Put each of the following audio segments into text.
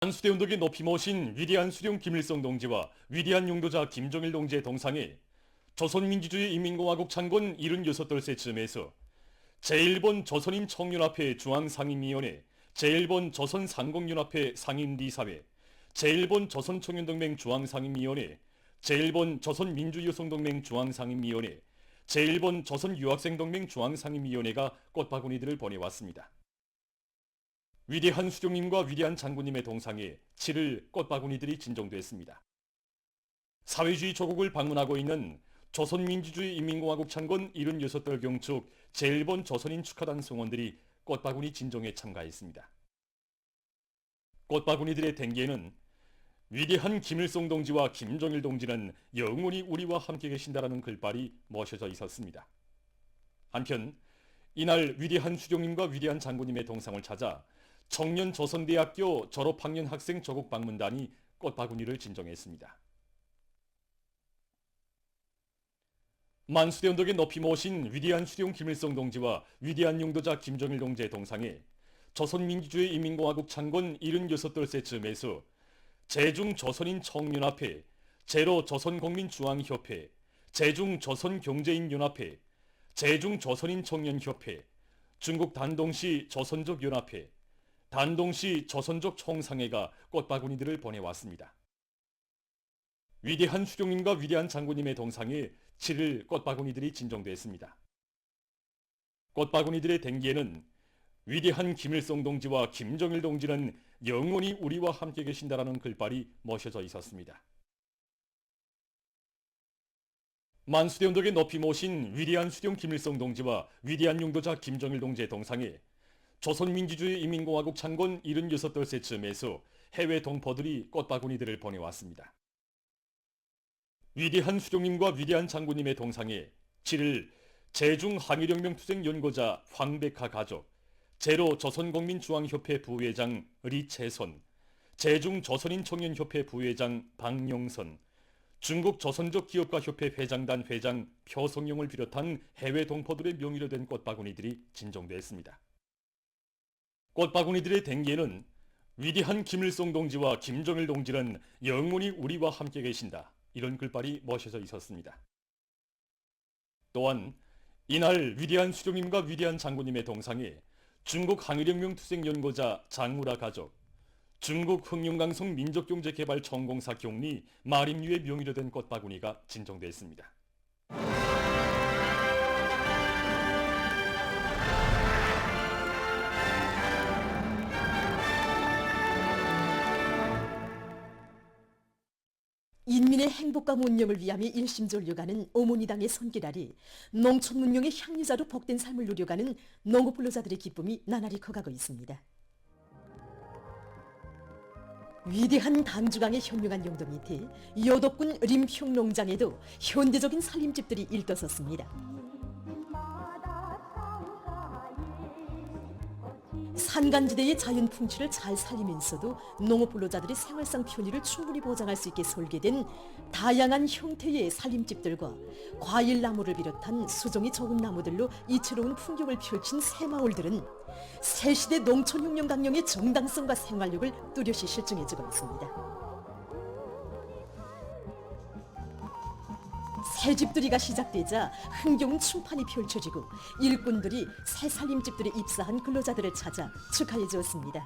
한수대 운동에 높이 모신 위대한 수령 김일성 동지와 위대한 용도자 김정일 동지의 동상에 조선민주주의 인민공화국 창건 76돌세 즈음에서 제1번 조선인 청년합회 중앙상임위원회, 제1번 조선상공연합회 상임리사회, 제1번 조선청년동맹 중앙상임위원회, 제1번 조선민주여성동맹 중앙상임위원회, 제1번 조선유학생동맹 중앙상임위원회가 꽃바구니들을 보내왔습니다. 위대한 수령님과 위대한 장군님의 동상에 7일 꽃바구니들이 진정됐습니다. 사회주의 조국을 방문하고 있는 조선민주주의 인민공화국 창건 76돌 경축 제1번 조선인 축하단 성원들이 꽃바구니 진정에 참가했습니다. 꽃바구니들의 댕기에는 위대한 김일성 동지와 김정일 동지는 영원히 우리와 함께 계신다라는 글발이 모셔져 있었습니다. 한편 이날 위대한 수령님과 위대한 장군님의 동상을 찾아 청년조선대학교 졸업학년 학생 조국 방문단이 꽃바구니를 진정했습니다. 만수대 언덕에 높이 모신 위대한 수령 김일성 동지와 위대한 용도자 김정일 동지의 동상에 조선민주주의 인민공화국 창건 76돌세 즈음에서 제중조선인 청년합회, 제로조선국민중앙협회, 제중조선경제인연합회, 제중조선인 청년협회, 중국 단동시 조선족연합회, 단동시 조선족 총상회가 꽃바구니들을 보내왔습니다. 위대한 수령님과 위대한 장군님의 동상에 7일 꽃바구니들이 진정됐습니다. 꽃바구니들의 댕기에는 위대한 김일성 동지와 김정일 동지는 영원히 우리와 함께 계신다라는 글발이 모셔져 있었습니다. 만수대 언덕에 높이 모신 위대한 수령 김일성 동지와 위대한 용도자 김정일 동지의 동상에 조선민주주의 인민공화국 창건 76돌세 즈음에서 해외 동포들이 꽃바구니들을 보내왔습니다. 위대한 수령님과 위대한 장군님의 동상에 7일 제중항일혁명 투쟁 연고자 황백하 가족, 제로조선국민중앙협회 부회장 리채선, 제중조선인 청년협회 부회장 박영선, 중국 조선족 기업가 협회 회장단 회장 표성용을 비롯한 해외 동포들의 명의로 된 꽃바구니들이 진정됐습니다. 꽃바구니들의 댕기에는 위대한 김일성 동지와 김정일 동지는 영원히 우리와 함께 계신다, 이런 글발이 모셔져 있었습니다. 또한 이날 위대한 수령님과 위대한 장군님의 동상에 중국 항일혁명 투쟁 연고자 장우라 가족, 중국 흥룡강성 민족경제개발전공사 경리 마림류의 명의로 된 꽃바구니가 진정됐습니다. 인민의 행복과 문명을 위하며 일심전려가는 어머니당의 손길알이 농촌 문명의 향유자로 복된 삶을 누려가는 농업불로자들의 기쁨이 나날이 커가고 있습니다. 위대한 당주강의 현명한 용도 밑에 여덕군 림평농장에도 현대적인 살림집들이 일떠섰습니다. 산간지대의 자연 풍취를 잘 살리면서도 농업불로자들의 생활상 편의를 충분히 보장할 수 있게 설계된 다양한 형태의 살림집들과 과일나무를 비롯한 수종이 적은 나무들로 이채로운 풍경을 펼친 새마을들은 새시대 농촌혁명 강령의 정당성과 생활력을 뚜렷이 실증해주고 있습니다. 새집들이가 시작되자 흥겨운 춤판이 펼쳐지고 일꾼들이 새 살림집들에 입사한 근로자들을 찾아 축하해 주었습니다.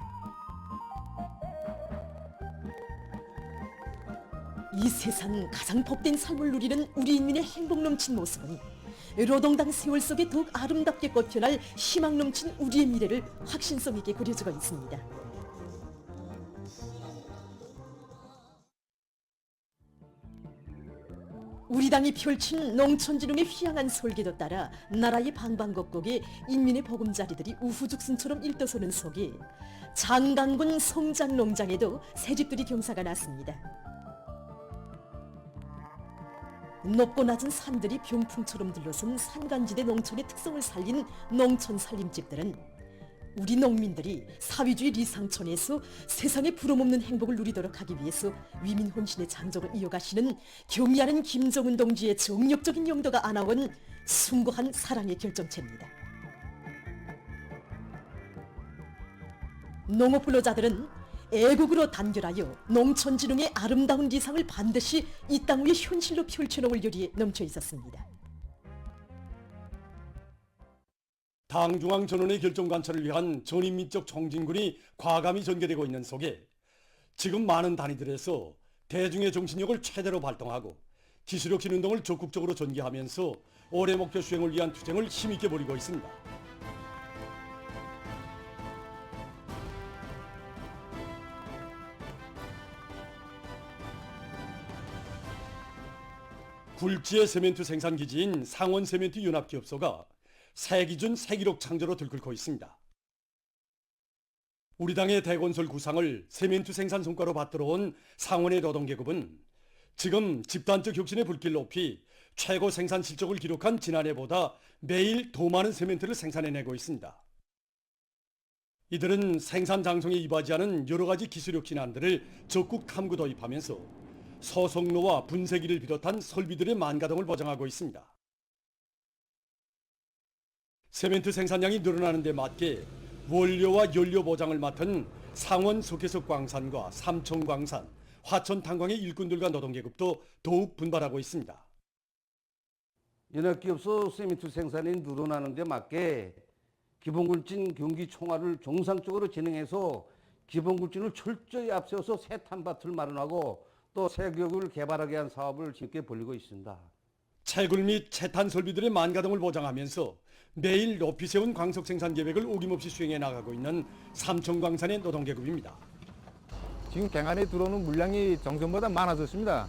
이 세상 가장 복된 삶을 누리는 우리 인민의 행복 넘친 모습은 노동당 세월 속에 더욱 아름답게 꽃펴날 희망 넘친 우리의 미래를 확신성 있게 그려주고 있습니다. 우리 당이 펼친 농촌지능의 휘황한 설계도 따라 나라의 방방곡곡에 인민의 보금자리들이 우후죽순처럼 일떠서는 속에 장강군 성장농장에도 새집들이 경사가 났습니다. 높고 낮은 산들이 병풍처럼 둘러선 산간지대 농촌의 특성을 살린 농촌 살림집들은 우리 농민들이 사회주의 리상촌에서 세상에 부러움없는 행복을 누리도록 하기 위해서 위민혼신의 장정을 이어가시는 경의하는 김정은 동지의 정력적인 용도가 안아온 숭고한 사랑의 결정체입니다. 농업불로자들은 애국으로 단결하여 농촌진흥의 아름다운 리상을 반드시 이 땅 위에 현실로 펼쳐놓을 열이 넘쳐 있었습니다. 당중앙 전원의 결정 관철을 위한 전인민족 총진군이 과감히 전개되고 있는 속에 지금 많은 단위들에서 대중의 정신력을 최대로 발동하고 기술혁신 운동을 적극적으로 전개하면서 올해 목표 수행을 위한 투쟁을 힘있게 벌이고 있습니다. 굴지의 세멘트 생산기지인 상원세멘트연합기업소가 세기준 세기록 창조로 들끓고 있습니다. 우리 당의 대건설 구상을 세멘트 생산 성과로 받들어온 상원의 노동계급은 지금 집단적 혁신의 불길 높이 최고 생산 실적을 기록한 지난해보다 매일 더 많은 세멘트를 생산해내고 있습니다. 이들은 생산 장성에 이바지하는 여러 가지 기술 혁신안들을 적극 탐구 도입하면서 소속로와 분쇄기를 비롯한 설비들의 만가동을 보장하고 있습니다. 세멘트 생산량이 늘어나는 데 맞게 원료와 연료 보장을 맡은 상원 석회석 광산과 삼천광산, 화천탄광의 일꾼들과 노동계급도 더욱 분발하고 있습니다. 연합기업소 세멘트 생산이 늘어나는 데 맞게 기본굴진 경기 총알을 정상적으로 진행해서 기본굴진을 철저히 앞세워서 새 탄밭을 마련하고 또 새 교육을 개발하기 위한 사업을 쉽게 벌이고 있습니다. 채굴 및 채탄 설비들의 만가동을 보장하면서 매일 높이 세운 광석 생산 계획을 어김없이 수행해 나가고 있는 삼천광산의 노동계급입니다. 지금 갱안에 들어오는 물량이 정전보다 많아졌습니다.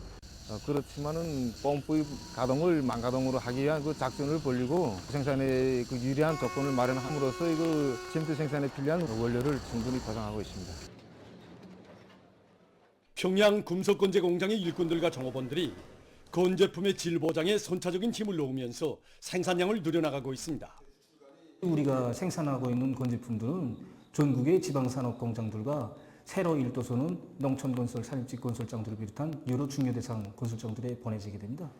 그렇지만은 펌프 가동을 만가동으로 하기 위한 그 작전을 벌이고 생산에 그 유리한 조건을 마련함으로써 그 세멘트 생산에 필요한 원료를 충분히 보장하고 있습니다. 평양 금속건재 공장의 일꾼들과 종업원들이 건제품의 질 보장에 선차적인 힘을 놓으면서 생산량을 늘려나가고 있습니다. 우리가 생산하고 있는 건제품들은 전국의 지방산업 공장들과 세로 1도소는 농촌건설, 산림집 건설장들을 비롯한 여러 중요 대상 건설장들에 보내지게 됩니다.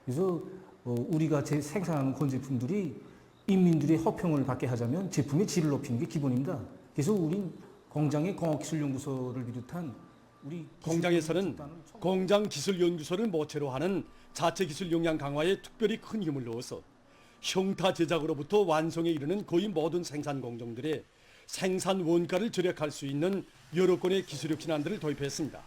그래서 우리가 생산하는 건제품들이 인민들의 호평을 받게 하자면 제품의 질을 높이는 게 기본입니다. 그래서 우린 공장의 공업기술연구소를 비롯한 우리 공장에서는 공장기술연구소를 모체로 하는 자체 기술 역량 강화에 특별히 큰 힘을 넣어서 형타 제작으로부터 완성에 이르는 거의 모든 생산 공정들의 생산 원가를 절약할 수 있는 여러 건의 기술 혁신안들을 도입했습니다.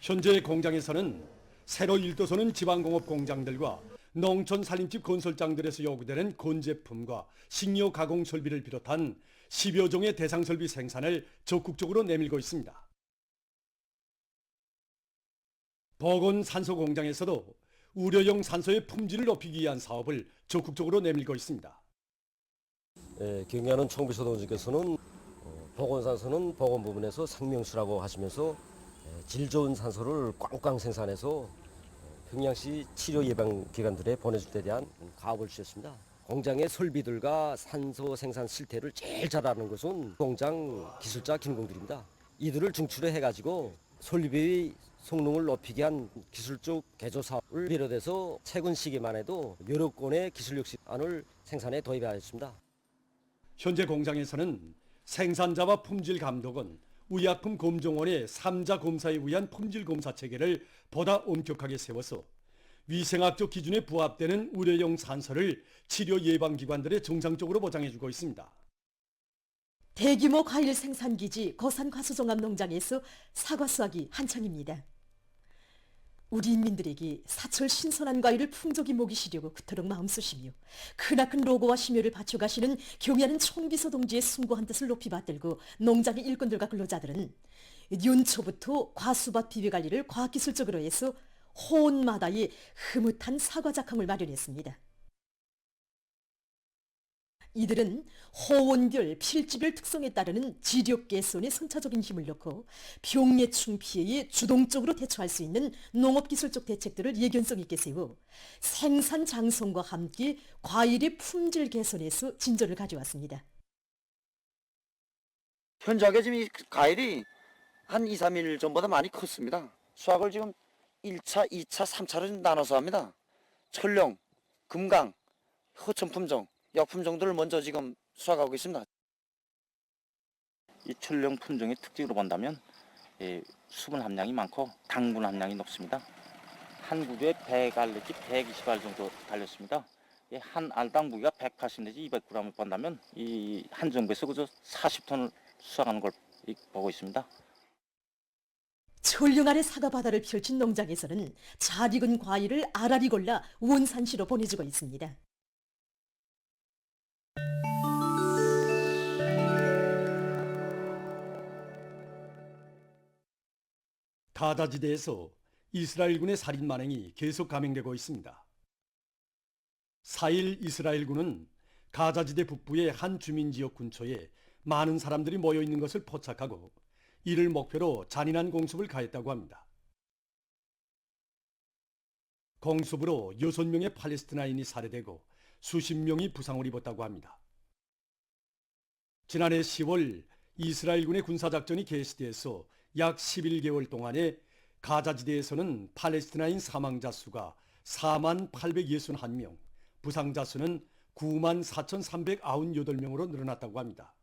현재 공장에서는 세로 1도소는 지방공업 공장들과 농촌 산림집 건설장들에서 요구되는 건제품과 식료 가공 설비를 비롯한 10여 종의 대상 설비 생산을 적극적으로 내밀고 있습니다. 보건산소 공장에서도 우려용 산소의 품질을 높이기 위한 사업을 적극적으로 내밀고 있습니다. 경의하는 총비서동지께서는 보건산소는 보건 부분에서 생명수라고 하시면서 질 좋은 산소를 꽝꽝 생산해서 평양시 치료 예방 기관들에 보내줄 때 대한 가업을 주셨습니다. 공장의 설비들과 산소 생산 실태를 제일 잘 아는 것은 공장 기술자 김공들입니다. 이들을 중추로 해가지고 설비의 성능을 높이기 위한 기술적 개조 사업을 비롯해서 최근 시기만 해도 여러 건의 기술 혁신안을 생산에 도입하였습니다. 현재 공장에서는 생산자와 품질 감독은 의약품 검정원의 3자 검사에 의한 품질 검사 체계를 보다 엄격하게 세워서 위생학적 기준에 부합되는 의료용 산소를 치료 예방기관들에 정상적으로 보장해주고 있습니다. 대규모 과일 생산기지 거산과수종합농장에서 사과 수확이 한창입니다. 우리 인민들에게 사철 신선한 과일을 풍족히 먹이시려고 그토록 마음쓰시며 크나큰 노고와 심혈을 바쳐가시는 경의하는 총비서 동지의 숭고한 뜻을 높이 받들고 농장의 일꾼들과 근로자들은 연초부터 과수밭 비비관리를 과학기술적으로 해서 호원마다에 흐뭇한 사과작황을 마련했습니다. 이들은 호원별, 필지별 특성에 따르는 지력 개선에 선차적인 힘을 넣고 병해충 피해에 주동적으로 대처할 수 있는 농업기술적 대책들을 예견성 있게 세워 생산 장성과 함께 과일의 품질 개선에서 진전을 가져왔습니다. 현저하게 지금 이 과일이 한 2, 3일 전보다 많이 컸습니다. 수확을 지금 1차, 2차, 3차로 나눠서 합니다. 철령, 금강, 허천품종, 약품종들을 먼저 지금 수확하고 있습니다. 이 철령 품종의 특징으로 본다면 수분 함량이 많고 당분 함량이 높습니다. 한 구조에 100알 내지 120알 정도 달렸습니다. 한 알당 무게가 180 내지 200g을 본다면 이 한 정부에서 그저 40톤을 수확하는 걸 보고 있습니다. 철령 아래 사과 바다를 펼친 농장에서는 잘 익은 과일을 알알이 골라 원산시로 보내주고 있습니다. 가자지대에서 이스라엘군의 살인 만행이 계속 감행되고 있습니다. 4일 이스라엘군은 가자지대 북부의 한 주민지역 근처에 많은 사람들이 모여 있는 것을 포착하고 이를 목표로 잔인한 공습을 가했다고 합니다. 공습으로 6명의 팔레스티나인이 살해되고 수십 명이 부상을 입었다고 합니다. 지난해 10월 이스라엘군의 군사작전이 개시돼서 약 11개월 동안에 가자지대에서는 팔레스티나인 사망자 수가 4861명, 부상자 수는 94,398명으로 늘어났다고 합니다.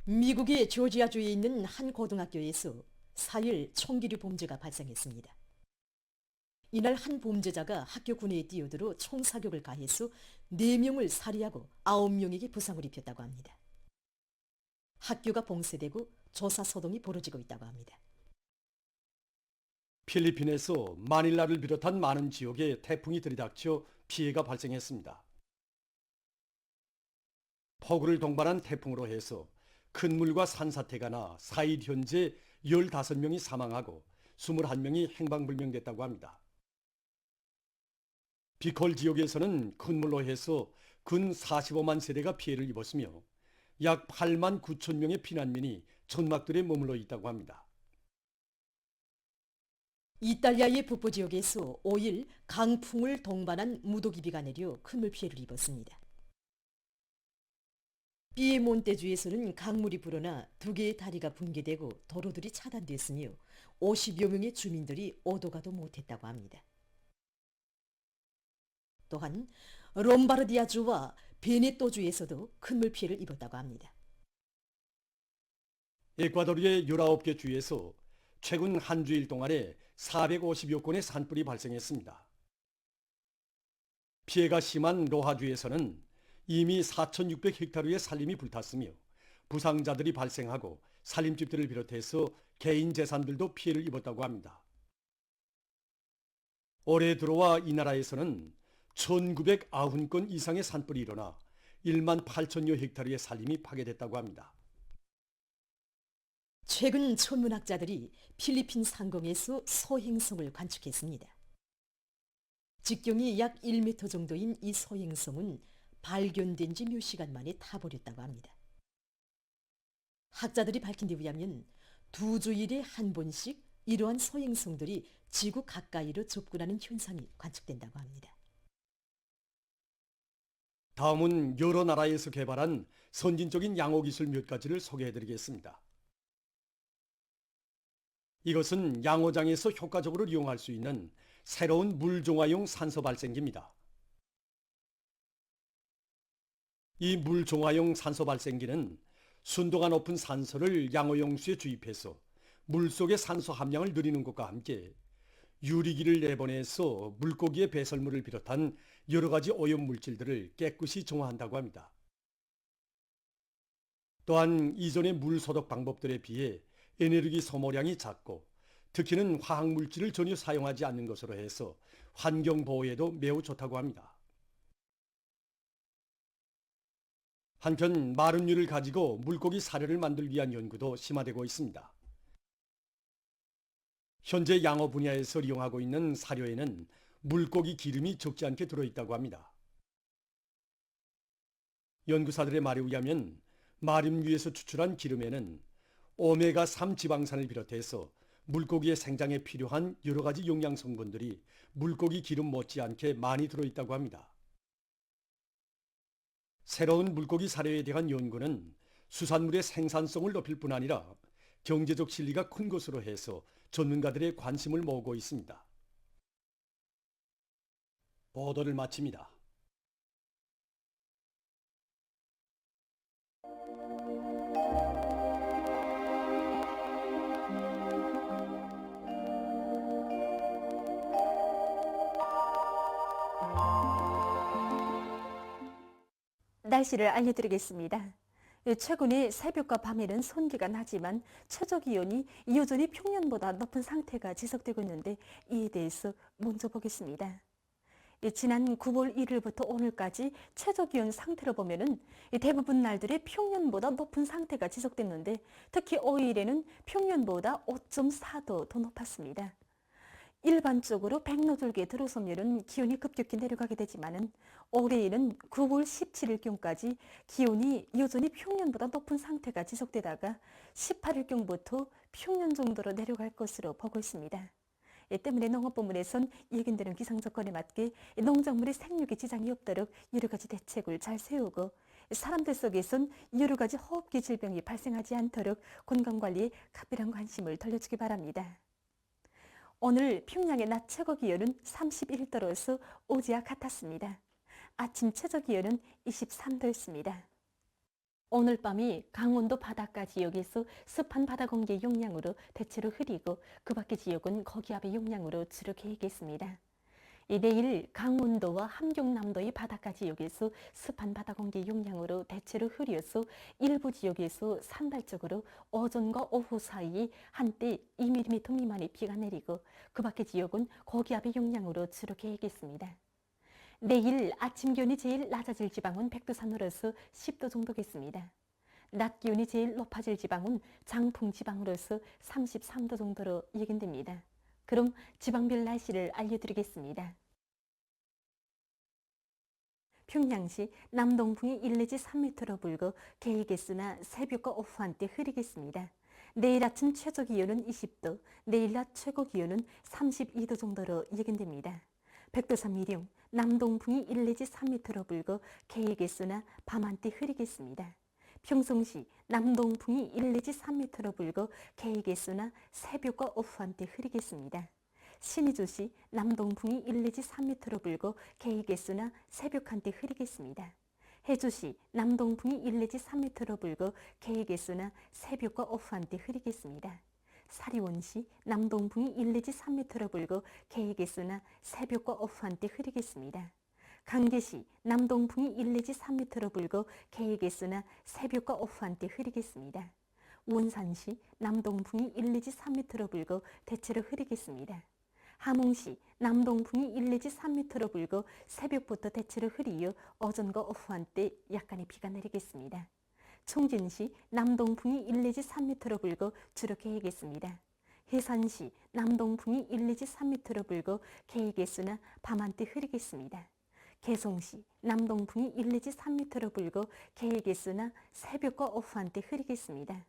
미국의 조지아주에 있는 한 고등학교에서 4일 총기류 범죄가 발생했습니다. 이날 한 범죄자가 학교 군내에 뛰어들어 총사격을 가해서 4명을 살해하고 9명에게 부상을 입혔다고 합니다. 학교가 봉쇄되고 조사 소동이 벌어지고 있다고 합니다. 필리핀에서 마닐라를 비롯한 많은 지역에 태풍이 들이닥쳐 피해가 발생했습니다. 폭우를 동반한 태풍으로 해서 큰 물과 산사태가 나 4일 현재 15명이 사망하고 21명이 행방불명됐다고 합니다. 비콜 지역에서는 큰 물로 해서 근 45만 세대가 피해를 입었으며 약 8만 9천 명의 피난민이 천막들에 머물러 있다고 합니다. 이탈리아의 북부 지역에서 5일 강풍을 동반한 무더기비가 내려 큰 물 피해를 입었습니다. 피에몬테주에서는 강물이 불어나 2개의 다리가 붕괴되고 도로들이 차단됐으며 50여 명의 주민들이 오도 가도 못했다고 합니다. 또한 롬바르디아주와 베네토주에서도 큰 물 피해를 입었다고 합니다. 에콰도르의 19개 주에서 최근 한 주일 동안에 450여 건의 산불이 발생했습니다. 피해가 심한 로하주에서는 이미 4,600헥타르의 산림이 불탔으며 부상자들이 발생하고 산림집들을 비롯해서 개인 재산들도 피해를 입었다고 합니다. 올해 들어와 이 나라에서는 1,990건 이상의 산불이 일어나 1만 8천여 헥타르의 산림이 파괴됐다고 합니다. 최근 천문학자들이 필리핀 상공에서 소행성을 관측했습니다. 직경이 약 1m 정도인 이 소행성은 발견된 지 몇 시간 만에 타버렸다고 합니다. 학자들이 밝힌 데 의하면 2주일에 한 번씩 이러한 소행성들이 지구 가까이로 접근하는 현상이 관측된다고 합니다. 다음은 여러 나라에서 개발한 선진적인 양호 기술 몇 가지를 소개해드리겠습니다. 이것은 양호장에서 효과적으로 이용할 수 있는 새로운 물종화용 산소 발생기입니다. 이 물종화용 산소 발생기는 순도가 높은 산소를 양호용수에 주입해서 물속의 산소 함량을 늘리는 것과 함께 유리기를 내보내서 물고기의 배설물을 비롯한 여러 가지 오염 물질들을 깨끗이 정화한다고 합니다. 또한 이전의 물 소독 방법들에 비해 에너지 소모량이 작고 특히는 화학물질을 전혀 사용하지 않는 것으로 해서 환경보호에도 매우 좋다고 합니다. 한편 마름유를 가지고 물고기 사료를 만들기 위한 연구도 심화되고 있습니다. 현재 양호 분야에서 이용하고 있는 사료에는 물고기 기름이 적지 않게 들어있다고 합니다. 연구사들의 말에 의하면 마름유에서 추출한 기름에는 오메가3 지방산을 비롯해서 물고기의 생장에 필요한 여러 가지 영양 성분들이 물고기 기름 못지않게 많이 들어있다고 합니다. 새로운 물고기 사료에 대한 연구는 수산물의 생산성을 높일 뿐 아니라 경제적 실리가 큰 것으로 해서 전문가들의 관심을 모으고 있습니다. 보도를 마칩니다. 날씨를 알려드리겠습니다. 최근에 새벽과 밤에는 손기가 나지만 최저기온이 여전히 평년보다 높은 상태가 지속되고 있는데 이에 대해서 먼저 보겠습니다. 지난 9월 1일부터 오늘까지 최저기온 상태로 보면은 대부분 날들의 평년보다 높은 상태가 지속됐는데 특히 5일에는 평년보다 5.4도 더 높았습니다. 일반적으로 백로절기에 들어서면은 기온이 급격히 내려가게 되지만은 올해에는 9월 17일경까지 기온이 여전히 평년보다 높은 상태가 지속되다가 18일경부터 평년 정도로 내려갈 것으로 보고 있습니다. 이 때문에 농업부문에선 예견되는 기상조건에 맞게 농작물의 생육에 지장이 없도록 여러 가지 대책을 잘 세우고 사람들 속에선 여러 가지 호흡기 질병이 발생하지 않도록 건강관리에 각별한 관심을 돌려주기 바랍니다. 오늘 평양의 낮 최고 기온은 31도로서 어제와 같았습니다. 아침 최저 기온은 23도였습니다. 오늘 밤이 강원도 바닷가 지역에서 습한 바다 공기 용량으로 대체로 흐리고 그 밖의 지역은 거기압의 용량으로 주로 계획했습니다. 내일 강원도와 함경남도의 바닷가 지역에서 습한 바다 공기 용량으로 대체로 흐려서 일부 지역에서 산발적으로 오전과 오후 사이 한때 2mm 미만의 비가 내리고 그 밖의 지역은 고기압의 용량으로 주로 계획했습니다. 내일 아침 기온이 제일 낮아질 지방은 백두산으로서 10도 정도겠습니다. 낮 기온이 제일 높아질 지방은 장풍 지방으로서 33도 정도로 예견됩니다. 그럼 지방별 날씨를 알려드리겠습니다. 평양시 남동풍이 1 내지 3m로 불고 계획했으나 새벽과 오후 한때 흐리겠습니다. 내일 아침 최저 기온은 20도, 내일 낮 최고 기온은 32도 정도로 예견됩니다. 백두산 미령 남동풍이 1 내지 3m로 불고 계획했으나 밤 한때 흐리겠습니다. 평성시 남동풍이 1 내지 3m로 불고 계획했으나 새벽과 오후 한때 흐리겠습니다. 신의주시 남동풍이 1 내지 3m로 불고 계획했으나 새벽 한때 흐리겠습니다. 해주시 남동풍이 1 내지 3m로 불고 계획했으나 새벽과 오후 한때 흐리겠습니다. 사리원시 남동풍이 1 내지 3m로 불고 계획했으나 새벽과 오후 한때 흐리겠습니다. 강계시 남동풍이 1 내지 3m로 불고 계획했으나 새벽과 오후 한때 흐리겠습니다. 원산시 남동풍이 1 내지 3m로 불고 대체로 흐리겠습니다. 함흥시 남동풍이 1 내지 3m로 불고 새벽부터 대체로 흐리어 오전과 오후 한때 약간의 비가 내리겠습니다. 총진시 남동풍이 1 내지 3m로 불고 주로 계획했습니다. 해산시 남동풍이 1 내지 3m로 불고 계획했으나 밤 한때 흐리겠습니다. 개송시 남동풍이 1 내지 3m로 불고 계획했으나 새벽과 오후 한때 흐리겠습니다.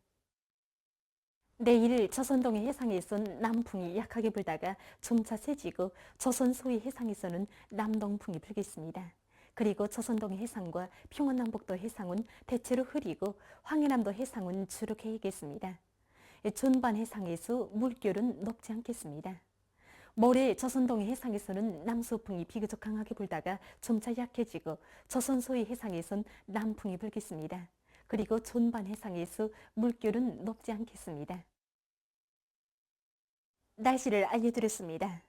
내일 조선동해 해상에선 남풍이 약하게 불다가 점차 세지고 조선 소위 해상에서는 남동풍이 불겠습니다. 그리고 조선동해 해상과 평안남북도 해상은 대체로 흐리고 황해남도 해상은 주로 계획했습니다. 전반 해상에서 물결은 높지 않겠습니다. 모레 조선동해 해상에서는 남서풍이 비교적 강하게 불다가 점차 약해지고 조선 소위 해상에선 남풍이 불겠습니다. 그리고 전반 해상에서 물결은 높지 않겠습니다. 날씨를 알려드렸습니다.